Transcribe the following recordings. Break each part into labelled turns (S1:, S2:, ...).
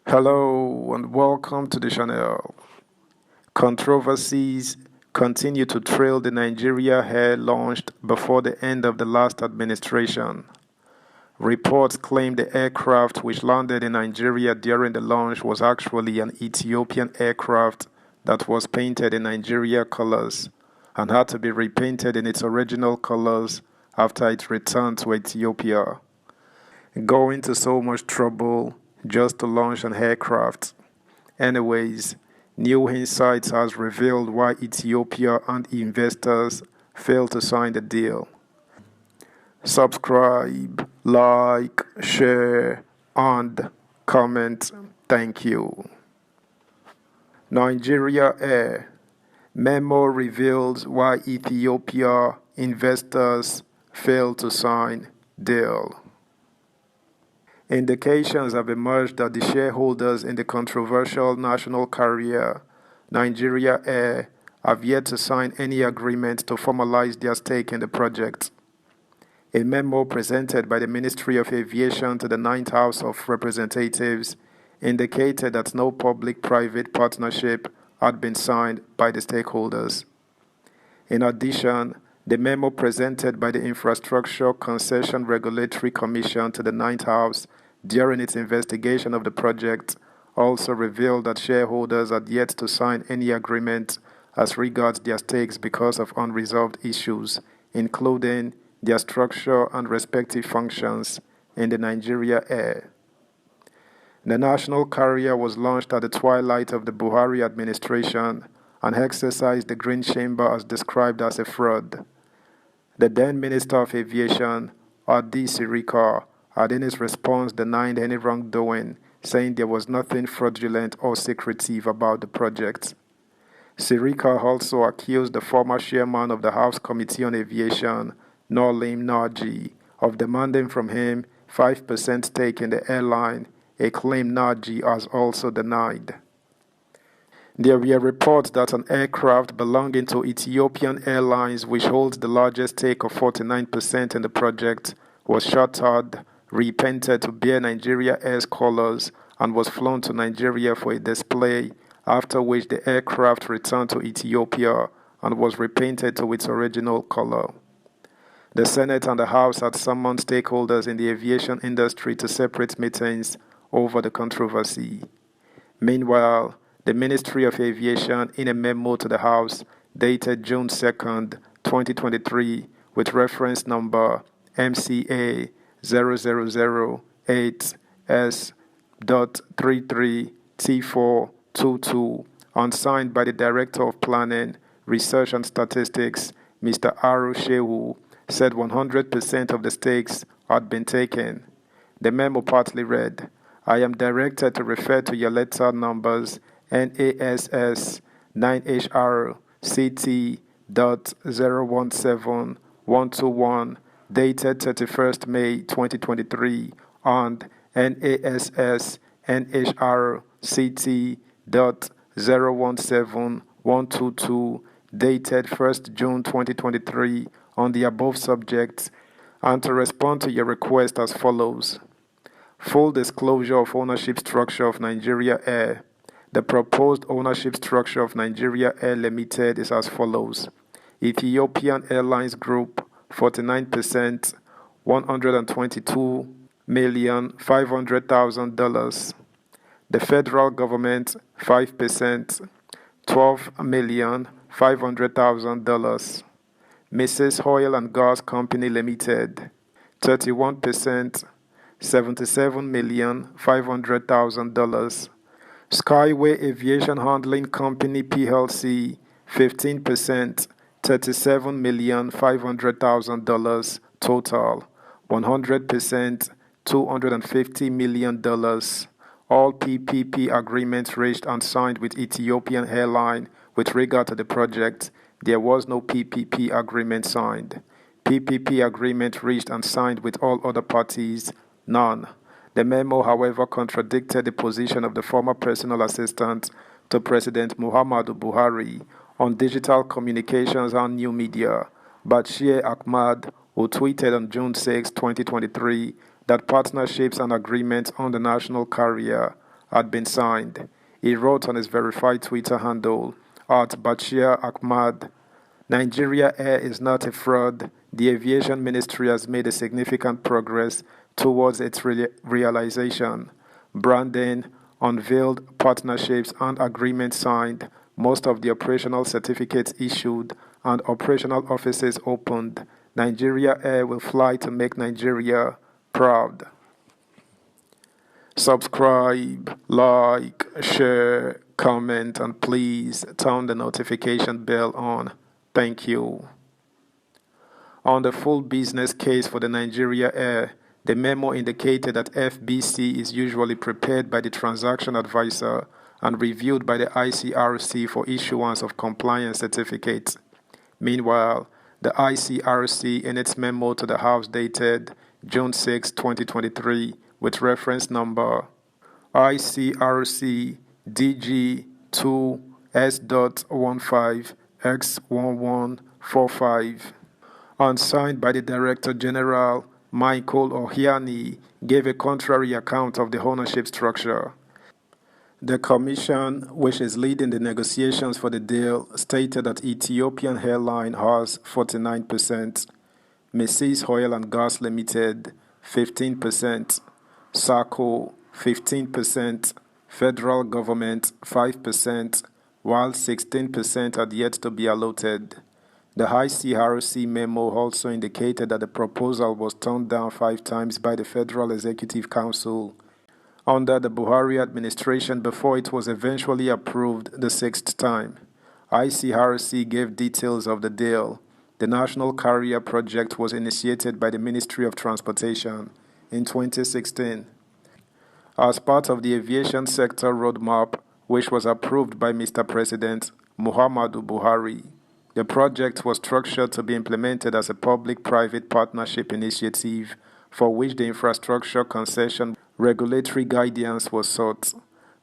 S1: Hello and welcome to the channel. Controversies continue to trail the Nigeria Air launched before the end of the last administration. Reports claim the aircraft which landed in Nigeria during the launch was actually an Ethiopian aircraft that was painted in Nigeria colors and had to be repainted in its original colors after it returned to Ethiopia. Going to so much trouble just to launch an aircraft. Anyways, new insights has revealed why Ethiopia and investors failed to sign the deal. Subscribe, like, share, and comment. Thank you. Nigeria Air memo reveals why Ethiopia investors failed to sign deal. Indications have emerged that the shareholders in the controversial national carrier, Nigeria Air, have yet to sign any agreement to formalize their stake in the project. A memo presented by the Ministry of Aviation to the Ninth House of Representatives indicated that no public-private partnership had been signed by the stakeholders. In addition, the memo presented by the Infrastructure Concession Regulatory Commission to the Ninth House during its investigation of the project also revealed that shareholders had yet to sign any agreement as regards their stakes because of unresolved issues, including their structure and respective functions in the Nigeria Air. The national carrier was launched at the twilight of the Buhari administration and exercised the Green Chamber as described as a fraud. The then Minister of Aviation, Adi Sirika, had in his response denied any wrongdoing, saying there was nothing fraudulent or secretive about the project. Sirika also accused the former chairman of the House Committee on Aviation, Nolim Naji, of demanding from him 5% stake in the airline, a claim Naji has also denied. There were reports that an aircraft belonging to Ethiopian Airlines, which holds the largest stake of 49% in the project, was shuttered, repainted to bear Nigeria Air's colors, and was flown to Nigeria for a display, after which the aircraft returned to Ethiopia and was repainted to its original color. The Senate and the House had summoned stakeholders in the aviation industry to separate meetings over the controversy. Meanwhile, the Ministry of Aviation, in a memo to the House dated June 2, 2023, with reference number MCA 0008S.33T422, and signed by the Director of Planning, Research and Statistics, Mr. Aru Shehu, said 100% of the stakes had been taken. The memo partly read, I am directed to refer to your letter numbers NASS 9HR CT.017121 dated 31st May 2023 and NASS NHR CT.017122 dated 1st June 2023 on the above subjects, and to respond to your request as follows. Full disclosure of ownership structure of Nigeria Air. The proposed ownership structure of Nigeria Air Limited is as follows. Ethiopian Airlines Group, 49%, $122,500,000. The federal government, 5%, $12,500,000. Mrs. Oil and Gas Company Limited, 31%, $77,500,000. Skyway Aviation Handling Company PLC, 15%, $37,500,000 total, 100%, $250 million. All PPP agreements reached and signed with Ethiopian Airline with regard to the project. There was no PPP agreement signed. PPP agreement reached and signed with all other parties, none. The memo, however, contradicted the position of the former personal assistant to President Muhammadu Buhari on digital communications and new media, Bashir Ahmad, who tweeted on June 6, 2023, that partnerships and agreements on the national carrier had been signed. He wrote on his verified Twitter handle, @Bashir Ahmad, Nigeria Air is not a fraud. The Aviation Ministry has made a significant progress towards its realization. Branding, unveiled partnerships and agreements signed, most of the operational certificates issued, and operational offices opened. Nigeria Air will fly to make Nigeria proud. Subscribe, like, share, comment, and please turn the notification bell on. Thank you. On the full business case for the Nigeria Air, the memo indicated that FBC is usually prepared by the transaction advisor and reviewed by the ICRC for issuance of compliance certificates. Meanwhile, the ICRC, in its memo to the House dated June 6, 2023, with reference number ICRC DG 2S.15X1145, and signed by the Director General Michael Ohiani, gave a contrary account of the ownership structure. The Commission, which is leading the negotiations for the deal, stated that Ethiopian Airline has 49%, Mrs. Oil and Gas Limited 15%, SACO 15%, Federal Government 5%, while 16% had yet to be allotted. The ICRC memo also indicated that the proposal was turned down 5 times by the Federal Executive Council under the Buhari administration before it was eventually approved the 6th time. ICRC gave details of the deal. The National Carrier Project was initiated by the Ministry of Transportation in 2016 as part of the aviation sector roadmap, which was approved by Mr. President Muhammadu Buhari. The project was structured to be implemented as a public-private partnership initiative for which the infrastructure concession regulatory guidance was sought.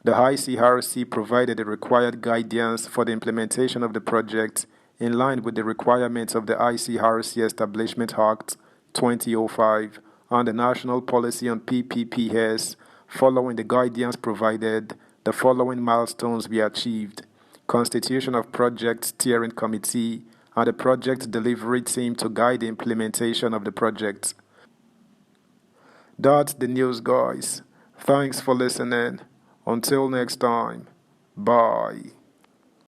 S1: The ICRC provided the required guidance for the implementation of the project in line with the requirements of the ICRC Establishment Act 2005 and the National Policy on PPPs. Following the guidance provided, the following milestones were achieved: constitution of Project Steering Committee and a project delivery team to guide the implementation of the project. That's the news, guys. Thanks for listening. Until next time, bye.